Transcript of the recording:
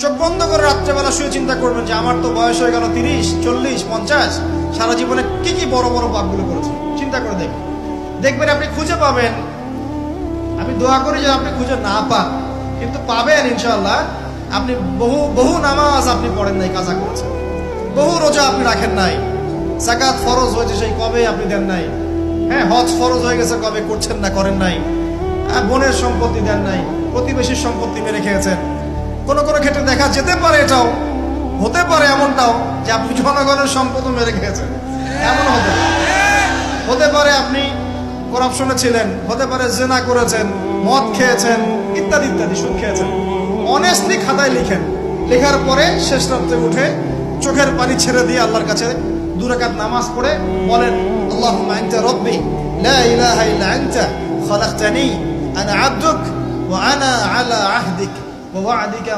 চোখ বন্ধ করে রাত্রেবেলা শুয়ে চিন্তা করবেন যে আমার তো বয়স হয়ে গেল 30, 40, 50, সারা জীবনে কি কি বড় বড় পাপগুলো করেছে। চিন্তা করে দেখবেন আপনি খুঁজে পাবেন। আমি দোয়া করি যে আপনি খুঁজে না পান, কিন্তু পাবেন ইনশাআল্লাহ। আপনি বহু নামাজ আপনি পড়েন নাই, কাজা করেছেন। বহু রোজা আপনি রাখেন নাই। যাকাত ফরজ হয়েছে সেই কবে আপনি দেন নাই। হ্যাঁ, হজ ফরজ হয়ে গেছে কবে করছেন না, করেন নাই। বোনের সম্পত্তি দেন নাই, প্রতিবেশীর সম্পত্তি মেরে খেয়েছেন। কোনো ক্ষেত্রে দেখা যেতে পারে, এটাও হতে পারে এমনটাও যে আপনি জনগণের সম্পদও মেরে খেয়েছেন। এমন হতে পারে আপনি করাপশনে ছিলেন, হতে পারে জেনা করেছেন, মদ খেয়েছেন, ইত্যাদি ইত্যাদি, সুদ খেয়েছেন। অনেস্টলি খাতায় লিখেন। লেখার পরে শেষ রাত্রে উঠে চোখের পানি ছেড়ে দিয়ে আল্লাহর কাছে 2 রাকাত নামাজ পড়ে বলেন, আল্লাহুম্মা আনতা রাব্বি লা ইলাহা ইল্লা আনতা খালাকতানি আনা আবদুক ওয়া আনা আলা আহদিক ওয়া ওয়া'দিকা